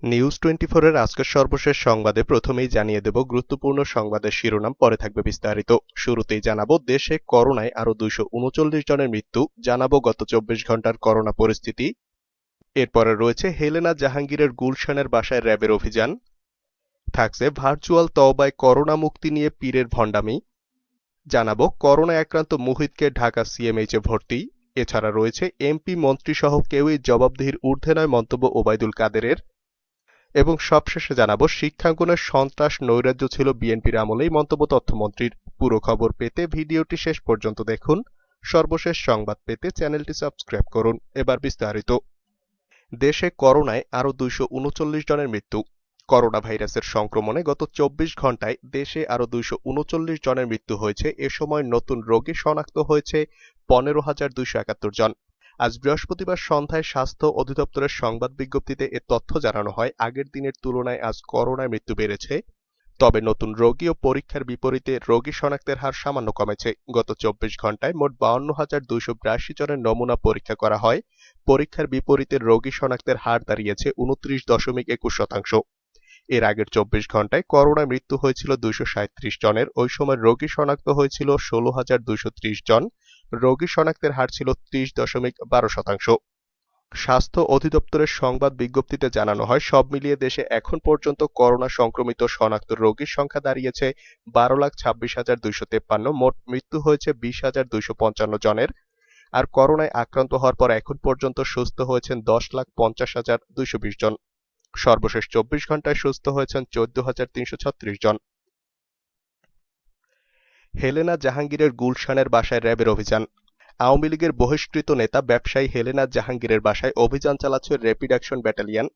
News 24 এর আজকের সর্বশেষ সংবাদে প্রথমেই জানিয়ে দেব গুরুত্বপূর্ণ সংবাদের শিরোনাম, পরে থাকবে বিস্তারিত। শুরুতেই জানাবো দেশে করোনায় আরো 239 জনের মৃত্যু, জানাবো গত 24 ঘন্টার করোনা পরিস্থিতি। এরপরে রয়েছে হেলেনা জাহাঙ্গীরের গুলশানের বাসায় র্যাবের অভিযান, থাকছে ভার্চুয়াল তওবায় করোনা মুক্তি নিয়ে পীরের ভণ্ডামি, জানাবো করোনায় আক্রান্ত মুহিতকে ঢাকা সিএমএইচে ভর্তি। এছাড়া রয়েছে এমপি মন্ত্রীসহ কেউই জবাবদিহির ঊর্ধ্বে নয় মন্তব্য ওবায়দুল কাদেরের, এবং সবশেষে জানাবো শিক্ষাঙ্গনের সন্ত্রাস নৈরাজ্য ছিল বিএনপির আমলেই মন্তব্য তথ্যমন্ত্রীর। পুরো খবর পেতে ভিডিওটি শেষ পর্যন্ত দেখুন। সর্বশেষ সংবাদ পেতে চ্যানেলটি সাবস্ক্রাইব করুন। এবার বিস্তারিত। দেশে করোনায় আরো 239 জনের মৃত্যু। করোনা ভাইরাসের সংক্রমণে গত 24 ঘন্টায় দেশে আরো 239 জনের মৃত্যু হয়েছে। এ সময় নতুন রোগী শনাক্ত হয়েছে 15,271 জন। আজ বৃহস্পতিবার সন্ধ্যায় স্বাস্থ্য অধিদপ্তরের সংবাদ বিজ্ঞপ্তিতে এ তথ্য জানানো হয়। আগের দিনের তুলনায় আজ করোনায় মৃত্যু বেড়েছে, তবে নতুন রোগী ও পরীক্ষার বিপরীতে রোগী শনাক্তের হার সামান্য কমেছে। গত 24 ঘন্টায় মোট 52,282 জনের নমুনা পরীক্ষা করা হয়। পরীক্ষার বিপরীতে রোগী শনাক্তের হার দাঁড়িয়েছে 29.21%। এর আগের 24 ঘন্টায় করোনায় মৃত্যু হয়েছিল 237 জনের। ওই সময় রোগী শনাক্ত হয়েছিল 16,230 জন। রোগী শনাক্তের হার ছিল 30.12%। স্বাস্থ্য অধিদপ্তরের সংবাদ বিজ্ঞপ্তিতে জানানো হয়, সব মিলিয়ে দেশে এখন পর্যন্ত করোনা সংক্রমিত শনাক্ত রোগীর সংখ্যা দাঁড়িয়েছে 12,26,253। মোট মৃত্যু হয়েছে 20,255 জনের। আর করোনায় আক্রান্ত হওয়ার পর এখন পর্যন্ত সুস্থ হয়েছেন 10,50,220 জন। সর্বশেষ 24 ঘন্টায় সুস্থ হয়েছেন 14,336 জন। হেলেনা জাহাঙ্গীরের গুলশানের বাসায় র্যাবের অভিযান। আওয়ামী লীগের বহিষ্কৃত নেতা ব্যবসায়ী হেলেনা জাহাঙ্গীরের বাসায় অভিযান চালাচ্ছে র্যাপিড অ্যাকশন ব্যাটালিয়ন।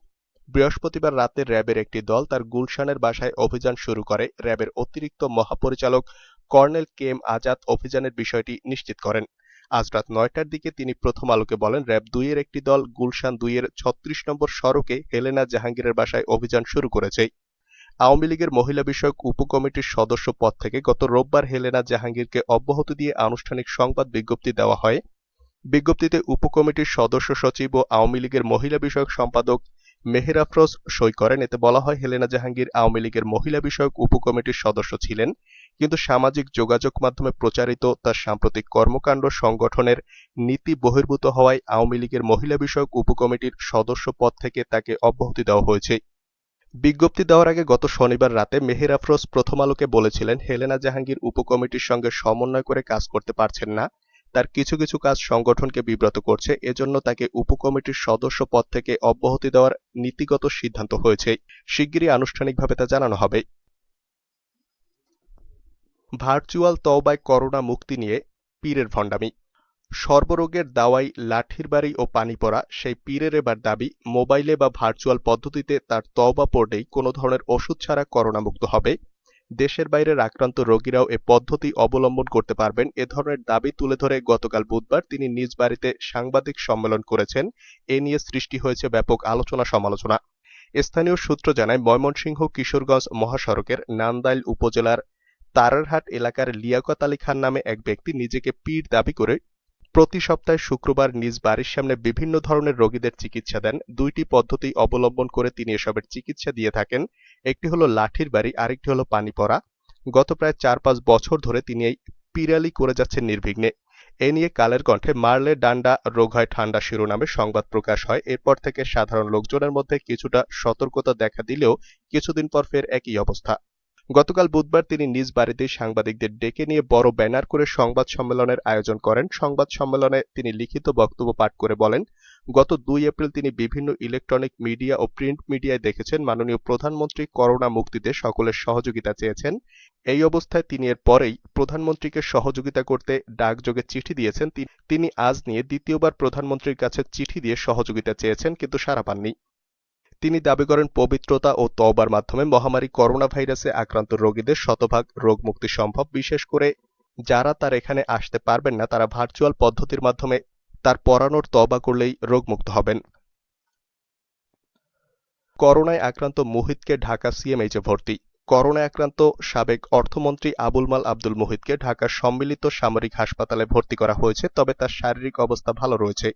বৃহস্পতিবার রাতে র্যাবের একটি দল তার গুলশানের বাসায় অভিযান শুরু করে। র্যাবের অতিরিক্ত মহাপরিচালক কর্নেল কে এম আজাদ অভিযানের বিষয়টি নিশ্চিত করেন। আজ রাত 9টার দিকে তিনি প্রথম আলোকে বলেন, র্যাব 2 এর একটি দল গুলশান 2 এর 36 নম্বর সড়কে হেলেনা জাহাঙ্গীরের বাসায় অভিযান শুরু করেছে। আওয়ামী লীগের মহিলা বিষয়ক উপকমিটির সদস্য পদ থেকে গত রোববার হেলেনা জাহাঙ্গীরকে অব্যাহতি দিয়ে আনুষ্ঠানিক সংবাদ বিজ্ঞপ্তি দেওয়া হয়। বিজ্ঞপ্তিতে উপকমিটির সদস্য সচিব ও আওয়ামী লীগের মহিলা বিষয়ক সম্পাদক মেহের আফরোজ সই করেন। এতে বলা হয়, হেলেনা জাহাঙ্গীর আওয়ামী লীগের মহিলা বিষয়ক উপকমিটির সদস্য ছিলেন, কিন্তু সামাজিক যোগাযোগ মাধ্যমে প্রচারিত তার সাম্প্রতিক কর্মকাণ্ড সংগঠনের নীতি বহির্ভূত হওয়ায় আওয়ামী লীগের মহিলা বিষয়ক উপকমিটির সদস্য পদ থেকে তাকে অব্যাহতি দেওয়া হয়েছে। বিজ্ঞপ্তি দেওয়ার আগে গত শনিবার রাতে মেহের আফরোজ প্রথম আলোকে বলেছিলেন, হেলেনা জাহাঙ্গীর উপকমিটির সঙ্গে সমন্বয় করে কাজ করতে পারছেন না। তার কিছু কিছু কাজ সংগঠনকে বিব্রত করছে, এজন্য তাকে উপকমিটির সদস্য পদ থেকে অব্যাহতি দেওয়ার নীতিগত সিদ্ধান্ত হয়েছে। শিগগিরই আনুষ্ঠানিকভাবে তা জানানো হবে। ভার্চুয়াল তওবায় করোনা মুক্তি নিয়ে পীরের ভণ্ডামি। সর্বরোগের দাওয়াই লাঠির বাড়ি ও পানি পড়া সেই পীরের এবার দাবি, মোবাইলে বা ভার্চুয়াল পদ্ধতিতে তার তওবা পড়লেই কোনো ধরনের ওষুধ ছাড়া করোনা মুক্ত হবে। দেশের বাইরের আক্রান্ত রোগীরাও এ পদ্ধতি অবলম্বন করতে পারবেন। এ ধরনের দাবি তুলে ধরে গতকাল বুধবার তিনি নিজ বাড়িতে সাংবাদিক সম্মেলন করেছেন। এ নিয়ে সৃষ্টি হয়েছে ব্যাপক আলোচনা সমালোচনা। স্থানীয় সূত্র জানায়, ময়মনসিংহ কিশোরগঞ্জ মহাসড়কের নান্দাইল উপজেলার তারারহাট এলাকার লিয়াকত আলী খান নামে এক ব্যক্তি নিজেকে পীর দাবি করে প্রতি সপ্তাহে শুক্রবার নিজ বাড়ির সামনে বিভিন্ন ধরনের রোগীদের চিকিৎসা দেন। 2টি পদ্ধতি অবলম্বন করে তিনি এসবের চিকিৎসা দিয়ে থাকেন। একটি হলো লাঠির বাড়ি, আরেকটি হলো পানি পড়া। গত প্রায় 4-5 বছর ধরে তিনি এই পীরালি করে যাচ্ছেন নির্বিঘ্নে। এ নিয়ে কালের কণ্ঠে মারলে ডান্ডা রোগ হয় ঠান্ডা শিরোনামে সংবাদ প্রকাশ হয়। এরপর থেকে সাধারণ লোকজনের মধ্যে কিছুটা সতর্কতা দেখা দিলেও কিছুদিন পর ফের একই অবস্থা। গতকাল বুধবার তিনি নিজ বাড়িতেই সাংবাদিকদের ডেকে নিয়ে বড় ব্যানার করে সংবাদ সম্মেলনের আয়োজন করেন। সংবাদ সম্মেলনে তিনি লিখিত বক্তব্য পাঠ করে বলেন, গত 2 এপ্রিল তিনি বিভিন্ন ইলেকট্রনিক মিডিয়া ও প্রিন্ট মিডিয়ায় দেখেছেন মাননীয় প্রধানমন্ত্রী করোনা মুক্তিতে সকলের সহযোগিতা চেয়েছেন। এই অবস্থায় তিনি এর পরেই প্রধানমন্ত্রীকে সহযোগিতা করতে ডাকযোগে চিঠি দিয়েছেন। তিনি আজ নিয়ে দ্বিতীয়বার প্রধানমন্ত্রীর কাছে চিঠি দিয়ে সহযোগিতা চেয়েছেন, কিন্তু সাড়া পাননি। তিনি দাবি করেন, পবিত্রতা ও তওবার মাধ্যমে মহামারী করোনা ভাইরাসে আক্রান্ত রোগীদের শতভাগ রোগ মুক্তি সম্ভব। বিশেষ করে যারা তার এখানে আসতে পারবেন না, তারা ভার্চুয়াল পদ্ধতির মাধ্যমে তার পড়ানোর তওবা করলেই রোগমুক্ত হবেন। করোনায় আক্রান্ত মুহিতকে ঢাকা সিএমএইচে ভর্তি। করোনা আক্রান্ত সাবেক অর্থমন্ত্রী আবুল মাল আব্দুল মুহিতকে ঢাকার সম্মিলিত সামরিক হাসপাতালে ভর্তি করা হয়েছে, তবে তার শারীরিক অবস্থা ভালো রয়েছে।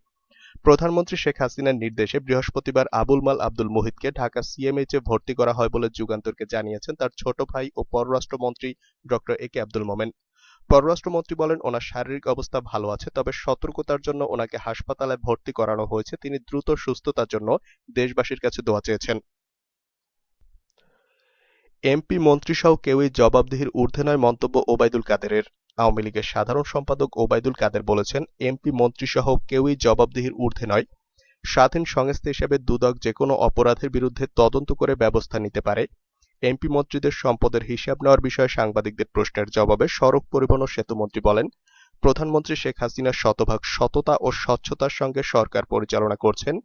প্রধানমন্ত্রী শেখ হাসিনার নির্দেশে বৃহস্পতিবার আবুল মাল আব্দুল মুহিতকে ঢাকা সিএমএইচে ভর্তি করা হয় বলে যুগান্তরকে জানিয়েছেন তার ছোট ভাই ও পররাষ্ট্রমন্ত্রী ডক্টর এ কে আব্দুল মোমেন। পররাষ্ট্রমন্ত্রী বলেন, ওনার শারীরিক অবস্থা ভালো আছে, তবে সতর্কতার জন্য ওনাকে হাসপাতালে ভর্তি করানো হয়েছে। তিনি দ্রুত সুস্থতার জন্য দেশবাসীর কাছে দোয়া চেয়েছেন। এমপি মন্ত্রীসহ কেউই জবাবদিহির ঊর্ধ্বে নয় মন্তব্য ওবায়দুল কাদেরের। আওয়ামী লীগের সাধারণ সম্পাদক ওবায়দুল কাদের বলেছেন, এমপি মন্ত্রীসহ কেউই জবাবদিহির ঊর্ধ্বে নয়। স্বাধীন সংস্থা হিসেবে দুদক যেকোনো অপরাধের বিরুদ্ধে তদন্ত করে ব্যবস্থা নিতে পারে। এমপি মন্ত্রীদের সম্পদের হিসাব নেওয়ার বিষয়ে সাংবাদিকদের প্রশ্নের জবাবে সড়ক পরিবহন ও সেতুমন্ত্রী বলেন, প্রধানমন্ত্রী শেখ হাসিনা শতভাগ সততা ও স্বচ্ছতার সঙ্গে সরকার পরিচালনা করছেন।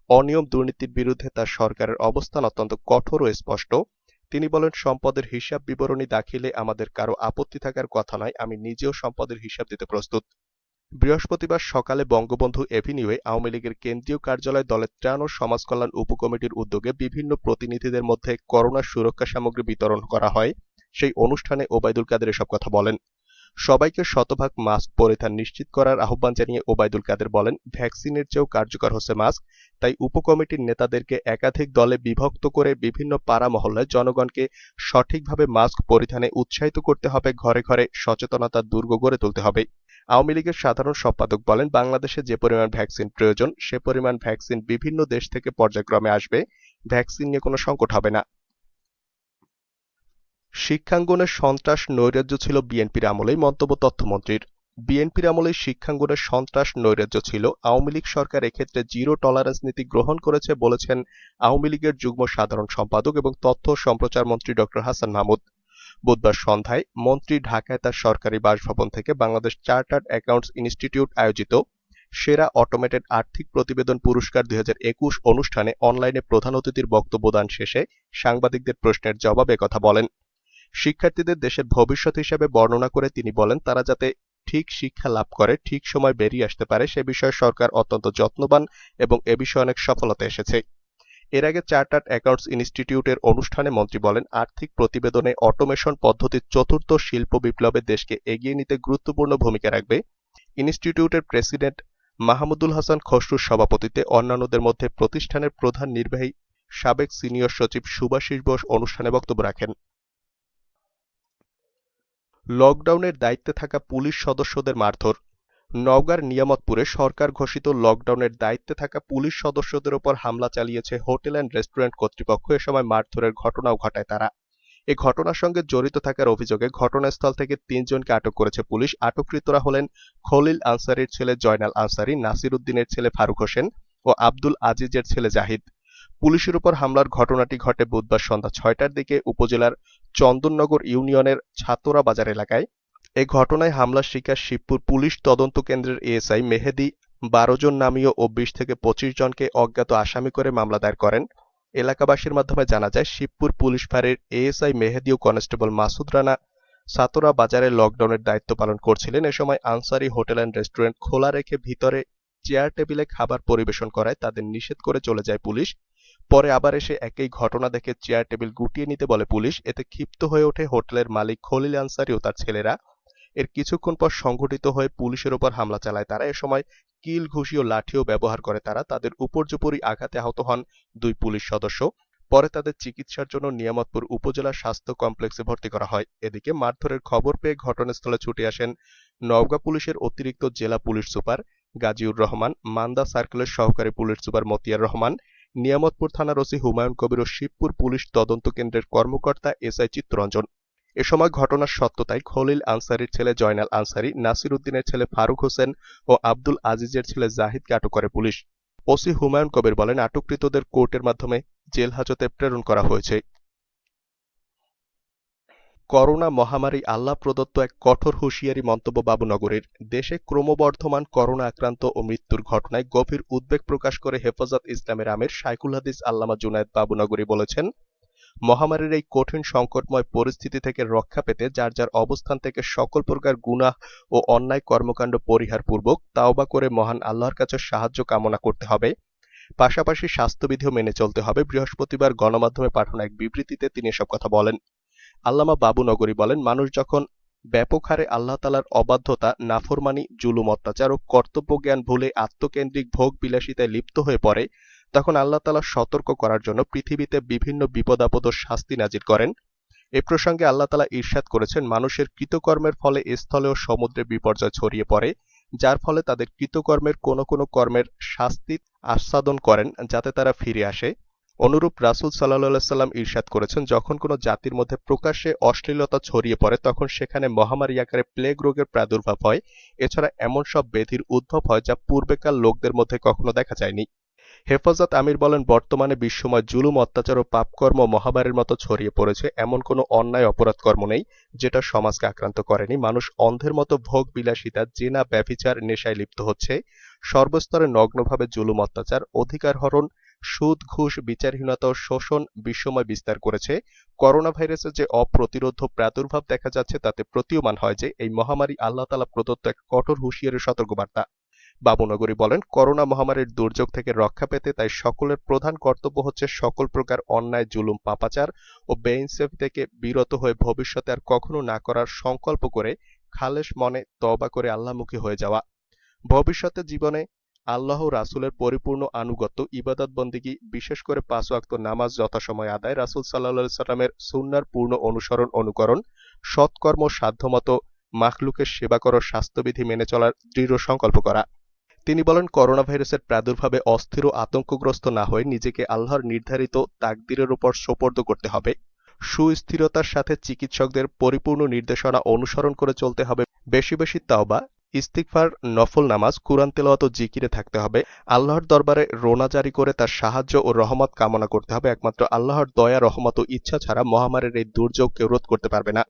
অনিয়ম দুর্নীতির বিরুদ্ধে তার সরকারের অবস্থান অত্যন্ত কঠোর ও স্পষ্ট। তিনি বলেন, সম্পদের হিসাব বিবরণী দাখিলে আমাদের কারো আপত্তি থাকার কথা নয়। আমি নিজেও সম্পদের হিসাব দিতে প্রস্তুত। বৃহস্পতিবার সকালে বঙ্গবন্ধু এভিনিউয়ে আওয়ামী লীগের কেন্দ্রীয় কার্যালয়ে দলের ত্রাণ ও সমাজ কল্যাণ উপকমিটির উদ্যোগে বিভিন্ন প্রতিনিধিদের মধ্যে করোনা সুরক্ষা সামগ্রী বিতরণ করা হয়। সেই অনুষ্ঠানে ওবায়দুল কাদের এসব কথা বলেন। সবাইকে শতভাগ মাস্ক পরিধান নিশ্চিত করার আহ্বান জানিয়ে ওবায়দুল কাদের বলেন, ভ্যাকসিনের চেয়েও কার্যকর হচ্ছে মাস্ক। তাই উপকমিটির নেতাদেরকে একাধিক দলে বিভক্ত করে বিভিন্ন পাড়া মহল্লায় জনগণকে সঠিকভাবে মাস্ক পরিধানে উৎসাহিত করতে হবে, ঘরে ঘরে সচেতনতার দুর্গ গড়ে তুলতে হবে। আওয়ামী লীগের সাধারণ সম্পাদক বলেন, বাংলাদেশে যে পরিমাণ ভ্যাকসিন প্রয়োজন সে পরিমাণ ভ্যাকসিন বিভিন্ন দেশ থেকে পর্যায়ক্রমে আসবে। ভ্যাকসিন নিয়ে কোনো সংকট হবে না। শিক্ষাঙ্গনে সন্ত্রাস নৈরাজ্য ছিল বিএনপির আমলেই মন্তব্য তথ্যমন্ত্রীর। বিএনপির আমলেই শিক্ষাঙ্গনে সন্ত্রাস নৈরাজ্য ছিল। আওয়ামী লীগ সরকার এক্ষেত্রে জিরো টলারেন্স নীতি গ্রহণ করেছে বলেছেন আওয়ামী লীগের যুগ্ম সাধারণ সম্পাদক এবং তথ্য ও সম্প্রচার মন্ত্রী ড হাসান মাহমুদ। বুধবার সন্ধ্যায় মন্ত্রী ঢাকায় তার সরকারি বাসভবন থেকে বাংলাদেশ চার্টার্ড অ্যাকাউন্টস ইনস্টিটিউট আয়োজিত সেরা অটোমেটেড আর্থিক প্রতিবেদন পুরস্কার ২০২১ অনুষ্ঠানে অনলাইনে প্রধান অতিথির বক্তব্য দান শেষে সাংবাদিকদের প্রশ্নের জবাবে একথা বলেন। শিক্ষার্থীদের দেশের ভবিষ্যৎ হিসেবে বর্ণনা করে তিনি বলেন, তারা যাতে ঠিক শিক্ষা লাভ করে, ঠিক সময় বেরিয়ে আসতে পারে সে বিষয়ে সরকার অত্যন্ত যত্নবান এবং এ বিষয়ে অনেক সফলতা এসেছে। এর আগে চার্টার্ড অ্যাকাউন্টস ইনস্টিটিউটের অনুষ্ঠানে মন্ত্রী বলেন, আর্থিক প্রতিবেদনে অটোমেশন পদ্ধতির চতুর্থ শিল্প বিপ্লবে দেশকে এগিয়ে নিতে গুরুত্বপূর্ণ ভূমিকা রাখবে। ইনস্টিটিউটের প্রেসিডেন্ট মাহমুদুল হাসান খসরুর সভাপতিত্বে অন্যান্যদের মধ্যে প্রতিষ্ঠানের প্রধান নির্বাহী সাবেক সিনিয়র সচিব সুভাষিস বোস অনুষ্ঠানে বক্তব্য রাখেন। লকডাউনের দায়িত্বে থাকা পুলিশ সদস্যদের মারধর। নওগাঁর নিয়ামতপুরে সরকার ঘোষিত লকডাউনের দায়িত্বে থাকা পুলিশ সদস্যদের ওপর হামলা চালিয়েছে হোটেল অ্যান্ড রেস্টুরেন্ট কর্তৃপক্ষ। এ সময় মারধরের ঘটনাও ঘটায় তারা। এ ঘটনার সঙ্গে জড়িত থাকার অভিযোগে ঘটনাস্থল থেকে ৩ জনকে আটক করেছে পুলিশ। আটককৃতরা হলেন খলিল আনসারীর ছেলে জয়নাল আনসারী, নাসির উদ্দিনের ছেলে ফারুক হোসেন ও আব্দুল আজিজের ছেলে জাহিদ। পুলিশের উপর হামলার ঘটনাটি ঘটে বুধবার সন্ধ্যা ৬টার দিকে উপজেলার চন্দননগর ইউনিয়নের ছাতরা বাজার এলাকায়। এ ঘটনায় হামলার শিকার শিবপুর পুলিশ তদন্ত কেন্দ্রের এএসআই মেহেদী ১২ জন নামীয় ও ২০ থেকে ২৫ জনকে অজ্ঞাত আসামি করে মামলা দায়ের করেন। এলাকাবাসীর মাধ্যমে জানা যায়, শিবপুর পুলিশ ফাঁড়ির এএসআই মেহেদী ও কনস্টেবল মাসুদ রানা ছাতরা বাজারে লকডাউনের দায়িত্ব পালন করছিলেন। এ সময় আনসারী হোটেল অ্যান্ড রেস্টুরেন্ট খোলা রেখে ভিতরে চেয়ার টেবিলে খাবার পরিবেশন করায় তাদের নিষেধ করে চলে যায় পুলিশ। পরে আবার এসে একই ঘটনা দেখে চেয়ার টেবিল গুটিয়ে নিতে বলে পুলিশ। এতে ক্ষিপ্ত হয়ে ওঠে হোটেলের মালিক খলিল আনসারী ও তার ছেলেরা। এর কিছুক্ষণ পর সংঘটিত হয়ে পুলিশের ওপর হামলা চালায় তারা। এ সময় কিল, ঘুষি ও লাঠিও ব্যবহার করে তারা। তাদের উপর্যুপরি আঘাতে আহত হন ২ পুলিশ সদস্য। পরে তাদের চিকিৎসার জন্য নিয়ামতপুর উপজেলা স্বাস্থ্য কমপ্লেক্সে ভর্তি করা হয়। এদিকে মারধরের খবর পেয়ে ঘটনাস্থলে ছুটে আসেন নওগাঁ পুলিশের অতিরিক্ত জেলা পুলিশ সুপার গাজীউর রহমান, মান্দা সার্কেলের সহকারী পুলিশ সুপার মতিয়ার রহমান, নিয়ামতপুর থানার ওসি হুমায়ুন কবির ও শিবপুর পুলিশ তদন্ত কেন্দ্রের কর্মকর্তা এসআই চিত্তরঞ্জন। এ সময় ঘটনার সত্যতায় খলিল আনসারীর ছেলে জয়নাল আনসারী, নাসির উদ্দিনের ছেলে ফারুক হোসেন ও আব্দুল আজিজের ছেলে জাহিদকে আটক করে পুলিশ। ওসি হুমায়ুন কবির বলেন, আটককৃতদের কোর্টের মাধ্যমে জেল হাজতে প্রেরণ করা হয়েছে। করোনা মহামারী আল্লাহ প্রদত্ত এক কঠোর হুঁশিয়ারি মন্তব্য বাবুনগরীর। দেশে ক্রমবর্ধমান করোনা আক্রান্ত ও মৃত্যুর ঘটনায় গভীর উদ্বেগ প্রকাশ করে হেফাজত ইসলামের আমির শাইখুল হাদিস আল্লামা জুনায়েদ বাবুনগরী বলেছেন, মহামারীর এই কঠিন সংকটময় পরিস্থিতি থেকে রক্ষা পেতে যার যার অবস্থান থেকে সকল প্রকার গুনাহ ও অন্যায় কর্মকাণ্ড পরিহারপূর্বক তাওবা করে মহান আল্লাহর কাছে সাহায্য কামনা করতে হবে। পাশাপাশি স্বাস্থ্যবিধিও মেনে চলতে হবে। বৃহস্পতিবার গণমাধ্যমে পাঠানো এক বিবৃতিতে তিনি এসব কথা বলেন। আল্লামা বাবু নগরী বলেন, মানুষ যখন ব্যাপক হারে আল্লাহ তাআলার অবাধ্যতা, নাফরমানি, জুলুম, অত্যাচার ও কর্তব্যজ্ঞান ভুলে আত্মকেন্দ্রিক ভোগ বিলাসিতায় লিপ্ত হয়ে পড়ে, তখন আল্লাহ তাআলা সতর্ক করার জন্য পৃথিবীতে বিভিন্ন বিপদ-আপদ ও শাস্তি নাজিল করেন। এ প্রসঙ্গে আল্লাহ তাআলা ইরশাদ করেছেন, মানুষের কৃতকর্মের ফলে স্থলে ও সমুদ্রে বিপর্যয় ছড়িয়ে পড়ে, যার ফলে তাদের কৃতকর্মের কোনো কর্মের শাস্তির আস্বাদন করেন যাতে তারা ফিরে আসে। অনুরূপ রাসূল সাল্লাল্লাহু আলাইহি সাল্লাম ইরশাদ করেছেন, যখন কোনো জাতির মধ্যে প্রকাশ্যে অশ্লীলতা ছড়িয়ে পড়ে তখন সেখানে মহামারী আকারে প্লেগ রোগের প্রাদুর্ভাব হয়। এছাড়া এমন সব ব্যাধির উদ্ভব হয় যা পূর্বেকার লোকদের মধ্যে কখনো দেখা যায়নি। হেফাজত আমির বলেন, বর্তমানে বিশ্বময় জুলুম, অত্যাচার ও পাপকর্ম মহামারীর মতো ছড়িয়ে পড়েছে। এমন কোনো অন্যায় অপরাধকর্ম নেই যেটা সমাজকে আক্রান্ত করেনি। মানুষ অন্ধের মতো ভোগ বিলাসিতা, জেনা, ব্যভিচার, নেশায় লিপ্ত হচ্ছে। সর্বস্তরে নগ্নভাবে জুলুম, অত্যাচার, অধিকার হরণ, সুদ, ঘুষ, বিচারহীনতা ও শোষণ বিশ্বময় বিস্তার করেছে। করোনা ভাইরাসের যে অপ্রতিরোধ্য প্রাদুর্ভাব দেখা যাচ্ছে তাতে প্রতীয়মান হয় যে এই মহামারী আল্লাহ তাআলা প্রদত্ত এক কঠোর হুঁশিয়ারি সতর্কবার্তা। বাবু নগরী বলেন, করোনা মহামারীর দুর্যোগ থেকে রক্ষা পেতে তাই সকলের প্রধান কর্তব্য হচ্ছে সকল প্রকার অন্যায়, জুলুম, পাপাচার ও বেইনসাফি থেকে বিরত হয়ে ভবিষ্যতে আর কখনো না করার সংকল্প করে খালেস মনে তওবা করে আল্লাহমুখী হয়ে যাওয়া। ভবিষ্যতে জীবনে আল্লাহ ও রাসূলের পরিপূর্ণ আনুগত্য, ইবাদত বন্দেগী, বিশেষ করে ৫ ওয়াক্ত নামাজ যথাসময়ে আদায়, রাসূল সাল্লাল্লাহু আলাইহি সাল্লামের সুন্নাহর পূর্ণ অনুকরণ, সৎকর্ম, সাধ্যমতো মাখলুকের সেবা করার স্বাস্থ্যবিধি মেনে চলার দৃঢ় সংকল্প করা। তিনি বলেন, করোনা ভাইরাসের প্রাদুর্ভাবে অস্থির ও আতঙ্কগ্রস্ত না হয়ে নিজেকে আল্লাহর নির্ধারিত তাকদীরের উপর সোপর্দ করতে হবে। সুস্থিরতার সাথে চিকিৎসকদের পরিপূর্ণ নির্দেশনা অনুসরণ করে চলতে হবে। বেশি বেশি তাওবা, ইস্তিগফার, নফল নামাজ, কুরআন তেলাওয়াত ও জিকিরে থাকতে হবে। আল্লাহর দরবারে রোনা জারি করে তার সাহায্য ও রহমত কামনা করতে হবে। একমাত্র আল্লাহর দয়া, রহমত ও ইচ্ছা ছাড়া মহামারীর এই দুর্যোগ কেউ রোধ করতে পারবে না।